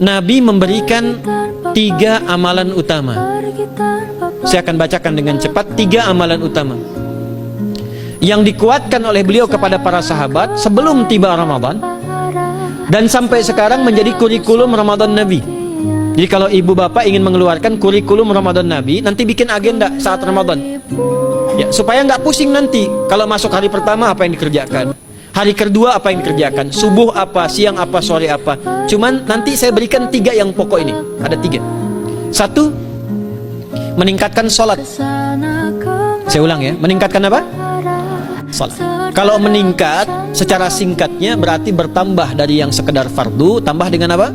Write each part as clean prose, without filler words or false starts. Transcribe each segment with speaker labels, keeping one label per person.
Speaker 1: Nabi memberikan 3 amalan utama. Saya akan bacakan dengan cepat 3 amalan utama yang dikuatkan oleh beliau kepada para sahabat sebelum tiba Ramadan, dan sampai sekarang menjadi kurikulum Ramadan Nabi. Jadi kalau ibu bapak ingin mengeluarkan kurikulum Ramadan Nabi, nanti bikin agenda saat Ramadan, ya, supaya nggak pusing nanti. Kalau masuk hari pertama apa yang dikerjakan, hari kedua apa yang dikerjakan, subuh apa, siang apa, sore apa. Cuman nanti saya berikan 3 yang pokok ini. Ada 3. 1, meningkatkan sholat. Saya ulang ya, meningkatkan apa? Sholat. Kalau meningkat secara singkatnya berarti bertambah dari yang sekedar fardu, tambah dengan apa?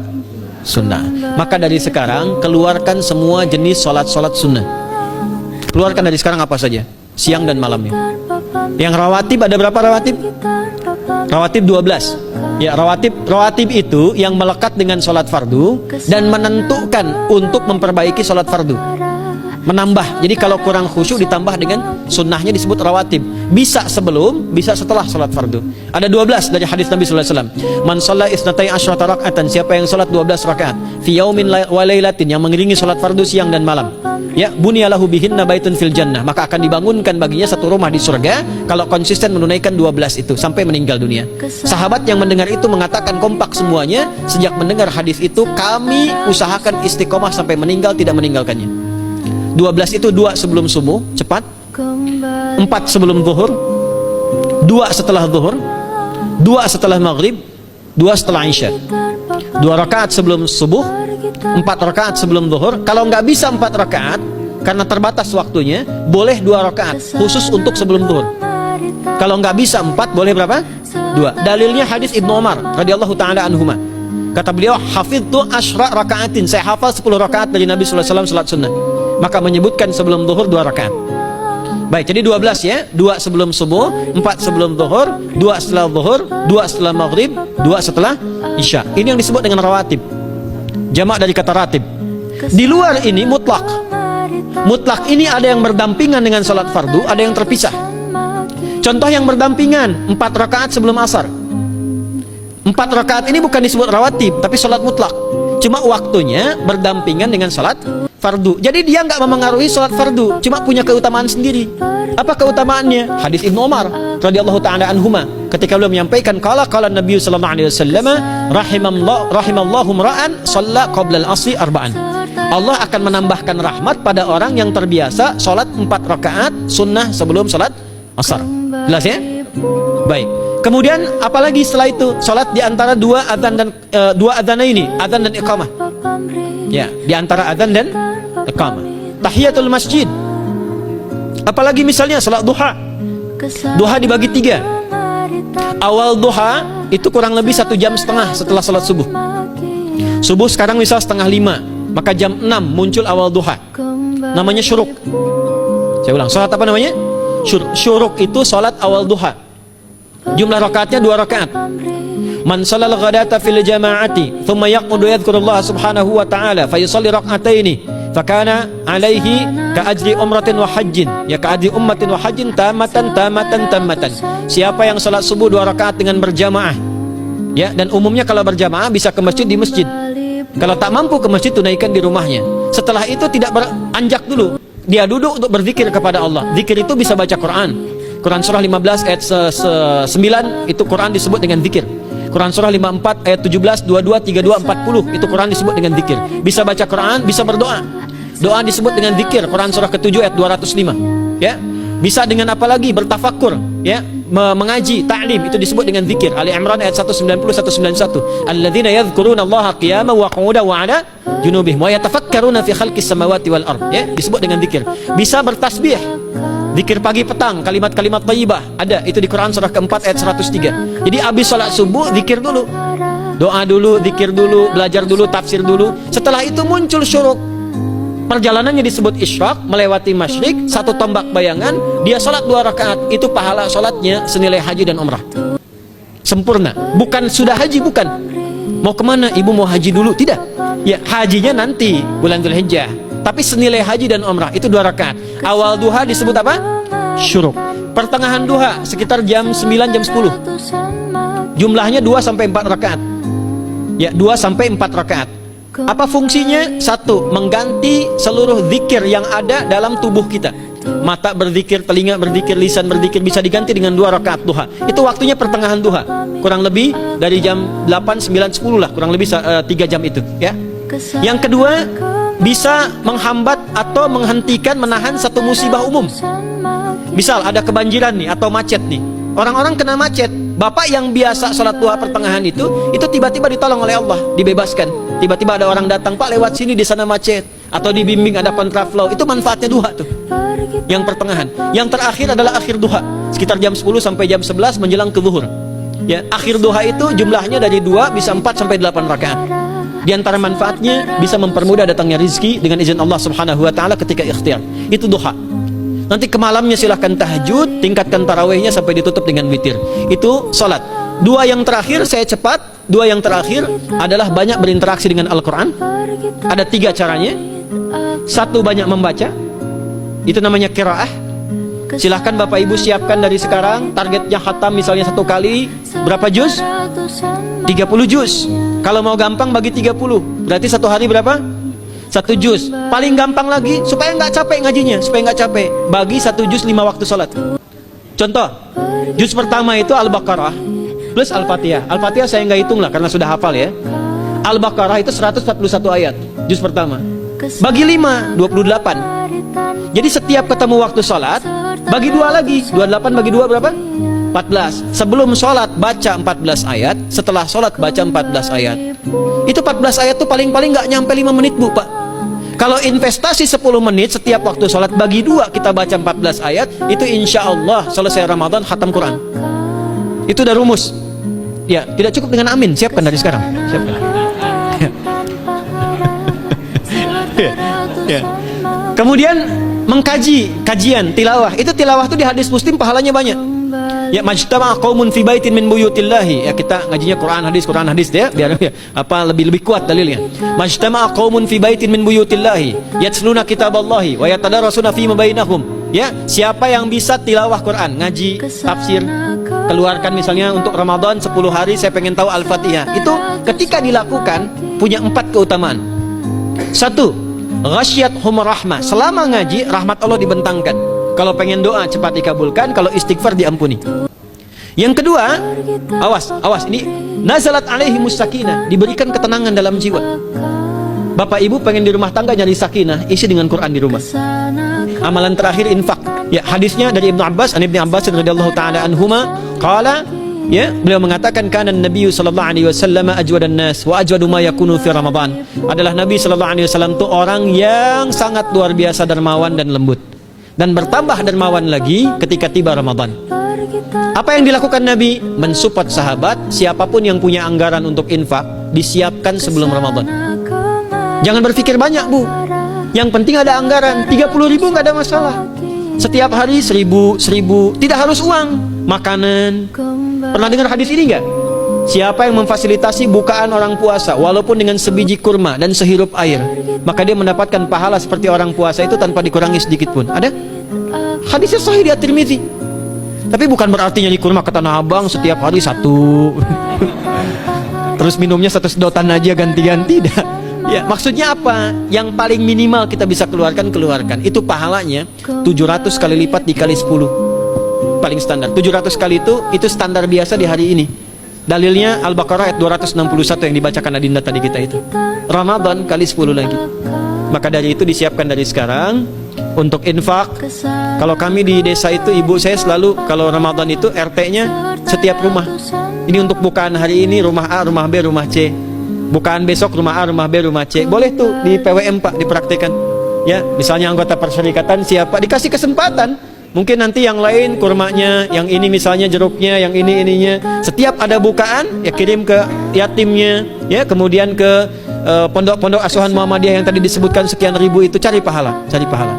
Speaker 1: Sunnah. Maka dari sekarang keluarkan semua jenis sholat-sholat sunnah. Keluarkan dari sekarang apa saja, siang dan malamnya. Yang rawatib ada berapa rawatib? Rawatib 12. Ya, rawatib itu yang melekat dengan sholat fardu dan menentukan untuk memperbaiki sholat fardu. Menambah. Jadi kalau kurang khusyuk ditambah dengan sunnahnya disebut rawatib. Bisa sebelum, bisa setelah sholat fardu. Ada 12 dari hadis Nabi sallallahu alaihi wasallam. Man shalla isnatai asyrata raka'atan, siapa yang sholat 12 rakaat fi yaumin wa lailatin, yang mengiringi sholat fardu siang dan malam, ya, bunyalahu bihinna baitun fil jannah, maka akan dibangunkan baginya satu rumah di surga kalau konsisten menunaikan 12 itu sampai meninggal dunia. Sahabat yang mendengar itu mengatakan kompak semuanya, sejak mendengar hadis itu kami usahakan istiqomah sampai meninggal tidak meninggalkannya. 12 itu 2 sebelum subuh, cepat. 4 sebelum zuhur, 2 setelah zuhur, 2 setelah maghrib, 2 setelah isya. 2 rakaat sebelum subuh, 4 rakaat sebelum zuhur. Kalau nggak bisa 4 rakaat karena terbatas waktunya, boleh 2 rakaat khusus untuk sebelum zuhur. Kalau nggak bisa 4, boleh berapa? 2. Dalilnya hadis Ibnu Umar radhiyallahu taala anhuma. Kata beliau, hafidtu asyra rakaatin, saya hafal 10 rakaat dari Nabi sallallahu alaihi wasallam salat sunnah. Maka menyebutkan sebelum zuhur 2 rakaat. Baik, jadi 12 ya. 2 sebelum subuh, 4 sebelum zuhur, 2 setelah zuhur, 2 setelah maghrib, 2 setelah isya. Ini yang disebut dengan rawatib. Jamak dari kata ratib. Di luar ini mutlak. Mutlak ini ada yang berdampingan dengan salat fardu, ada yang terpisah. Contoh yang berdampingan, 4 rakaat sebelum asar. 4 rakaat ini bukan disebut rawatib, tapi salat mutlak. Cuma waktunya berdampingan dengan salat fardu. Jadi dia nggak memengaruhi sholat fardu, cuma punya keutamaan sendiri. Apa keutamaannya? Hadis Ibnu Umar radhiyallahu taala anhuma, ketika beliau menyampaikan qala Nabi sallallahu alaihi wasallam, rahimallahu ra'an shalla qabla al-'asri arba'an. Allah akan menambahkan rahmat pada orang yang terbiasa sholat 4 rakaat sunnah sebelum sholat asar. Jelas ya? Baik. Kemudian apalagi setelah itu? Sholat di antara 2 adzan dan 2 adzan ini, adzan dan iqamah. Ya, di antara adzan dan iqamah. Tahiyatul masjid. Apalagi misalnya salat duha. Duha dibagi 3. Awal duha itu kurang lebih 1,5 jam setelah salat subuh. Subuh sekarang misal 4:30, maka jam 6 muncul awal duha. Namanya syuruk. Saya ulang, salat apa namanya? Syuruk itu salat awal duha. Jumlah rakaatnya 2 rakaat. Man sallal ghadata fil jama'ati thumma yaqudu yadhkurullah subhanahu wa ta'ala fa yusalli rak'ataini fakana alaihi ka ajri umratin wa hajjin, ya ka ajri ummatin wa hajjin tamatan. Siapa yang salat subuh 2 rakaat dengan berjamaah, ya, dan umumnya kalau berjamaah bisa ke masjid di masjid. Kalau tak mampu ke masjid, tunaikan di rumahnya. Setelah itu tidak beranjak dulu, dia duduk untuk berzikir kepada Allah. Zikir itu bisa baca Quran. Quran surah 15 ayat 9 itu Quran disebut dengan zikir. Quran surah 54 ayat 17, 22, 32, 40 itu Quran disebut dengan zikir. Bisa baca Quran, bisa berdoa. Doa disebut dengan zikir. Quran surah ke-7 ayat 205. Ya. Bisa dengan apa lagi? Bertafakur, ya, mengaji, ta'lim, itu disebut dengan zikir. Ali Imran ayat 190 191. Alladzina yadhkuruna Allaha qiyaman wa qu'udan wa 'ala junubihim wa yatafakkaruna fi khalqis samawati wal ard. Ya, disebut dengan zikir. Bisa bertasbih. Zikir pagi petang, kalimat-kalimat thayyibah ada, itu di Quran surah keempat ayat 103. Jadi habis salat subuh zikir dulu, doa dulu, zikir dulu, belajar dulu, tafsir dulu. Setelah itu muncul syuruk. Perjalanannya disebut isyraq, melewati masyrik, 1 tombak bayangan, dia salat 2 rakaat, itu pahala salatnya senilai haji dan umrah. Sempurna. Bukan sudah haji, bukan. Mau kemana? Ibu mau haji dulu? Tidak. Ya, hajinya nanti bulan Dzulhijjah. Tapi senilai haji dan umrah itu 2 rakaat. Awal duha disebut apa? Syuruk. Pertengahan duha sekitar jam 9 jam 10. Jumlahnya 2 sampai 4 rakaat. Ya, 2 sampai 4 rakaat. Apa fungsinya? Satu, mengganti seluruh zikir yang ada dalam tubuh kita. Mata berzikir, telinga berzikir, lisan berzikir, bisa diganti dengan 2 rakaat duha. Itu waktunya pertengahan duha, kurang lebih dari jam 8, 9, 10 lah, kurang lebih 3 jam itu ya. Yang kedua, bisa menghambat atau menghentikan, menahan satu musibah umum. Misal ada kebanjiran nih atau macet nih, orang-orang kena macet. Bapak yang biasa sholat duha pertengahan itu tiba-tiba ditolong oleh Allah, dibebaskan. Tiba-tiba ada orang datang, Pak lewat sini, di sana macet, atau dibimbing ada kontraflow. Itu manfaatnya duha tuh, yang pertengahan. Yang terakhir adalah akhir duha, sekitar jam 10 sampai jam 11 menjelang ke zuhur ya. Akhir duha itu jumlahnya dari 2 bisa 4 sampai 8 rakaat. Di antara manfaatnya bisa mempermudah datangnya rizki dengan izin Allah Subhanahu wa taala ketika ikhtiar. Itu duha. Nanti ke malamnya silahkan tahajud, tingkatkan tarawihnya sampai ditutup dengan witir. Itu salat. 2 yang terakhir saya cepat. 2 yang terakhir adalah banyak berinteraksi dengan Al-Quran. Ada 3 caranya. 1, banyak membaca. Itu namanya qiraah. Silahkan Bapak Ibu siapkan dari sekarang. Targetnya khatam misalnya 1 kali berapa juz? 30 juz. Kalau mau gampang bagi 30, berarti 1 hari berapa? 1 juz. Paling gampang lagi, supaya nggak capek ngajinya, supaya nggak capek, bagi 1 juz 5 waktu sholat. Contoh, juz pertama itu Al-Baqarah plus Al-Fatihah. Al-Fatihah saya nggak hitung lah karena sudah hafal ya. Al-Baqarah itu 141 ayat, juz pertama. Bagi 5, 28. Jadi setiap ketemu waktu sholat, bagi 2 lagi. 28 bagi 2 berapa? 14. Sebelum sholat baca 14 ayat, setelah sholat baca 14 ayat. Itu 14 ayat tuh paling-paling nggak nyampe 5 menit Bu Pak. Kalau investasi 10 menit setiap waktu sholat, bagi 2 kita baca 14 ayat, itu insya Allah selesai Ramadan khatam Quran. Itu udah rumus ya. Tidak cukup dengan amin, siapkan dari sekarang, siapkan. Ya. Kemudian mengkaji, kajian, tilawah. Itu tilawah itu di hadis Muslim pahalanya banyak. Ya, majtama' qaumun fi baitin min buyutillahi. Ya, kita ngajinya Quran hadis ya, biar ya, lebih kuat dalilnya. Majtama' qaumun fi baitin min buyutillahi yatluna kitaballahi wa yatadarasuna fi ma bainahum. Ya, siapa yang bisa tilawah Quran, ngaji, tafsir, keluarkan misalnya untuk Ramadan 10 hari saya pengen tahu Al-Fatihah. Itu ketika dilakukan punya 4 keutamaan. 1, ghasyiyatuhum rahmah. Selama ngaji rahmat Allah dibentangkan. Kalau pengen doa cepat dikabulkan, kalau istighfar diampuni. Yang kedua, awas ini nazalat alaihimus sakinah, diberikan ketenangan dalam jiwa. Bapak Ibu pengen di rumah tangga nyari sakinah, isi dengan Quran di rumah. Amalan terakhir infak. Ya, hadisnya dari Ibnu Abbas, Ibnu Abbas radhiyallahu taala anhuma, qala, ya, beliau mengatakan kana Nabi sallallahu alaihi wasallam ajwadan nas wa ajwadu ma yakunu fi Ramadan. Adalah Nabi sallallahu alaihi wasallam itu orang yang sangat luar biasa dermawan dan lembut. Dan bertambah dermawan lagi ketika tiba Ramadan. Apa yang dilakukan Nabi? Mensupport sahabat, siapapun yang punya anggaran untuk infak, disiapkan sebelum Ramadan. Jangan berpikir banyak Bu, yang penting ada anggaran. 30.000 nggak ada masalah. Setiap hari 1.000, tidak harus uang, makanan. Pernah dengar hadis ini nggak? Siapa yang memfasilitasi bukaan orang puasa walaupun dengan sebiji kurma dan sehirup air, maka dia mendapatkan pahala seperti orang puasa itu tanpa dikurangi sedikit pun. Ada? Hadisnya sahih di At-Tirmidzi. Tapi bukan berarti nyanyi kurma ke Tanah Abang setiap hari 1. Terus minumnya 1 sedotan aja ganti-ganti. Tidak. Ya, maksudnya apa? Yang paling minimal kita bisa keluarkan. Itu pahalanya 700 kali lipat dikali 10. Paling standar. 700 kali itu standar biasa di hari ini. Dalilnya Al-Baqarah ayat 261 yang dibacakan Adinda tadi kita itu. Ramadan kali 10 lagi. Maka dari itu disiapkan dari sekarang untuk infak. Kalau kami di desa itu, ibu saya selalu kalau Ramadan itu RT-nya setiap rumah. Ini untuk bukaan hari ini rumah A, rumah B, rumah C. Bukaan besok rumah A, rumah B, rumah C. Boleh tuh di PWM Pak dipraktikkan. Ya, misalnya anggota perserikatan siapa dikasih kesempatan. Mungkin nanti yang lain kurmanya, yang ini misalnya jeruknya, yang ini ininya. Setiap ada bukaan ya kirim ke yatimnya, ya kemudian ke pondok-pondok asuhan Muhammadiyah yang tadi disebutkan sekian ribu itu, cari pahala, cari pahala.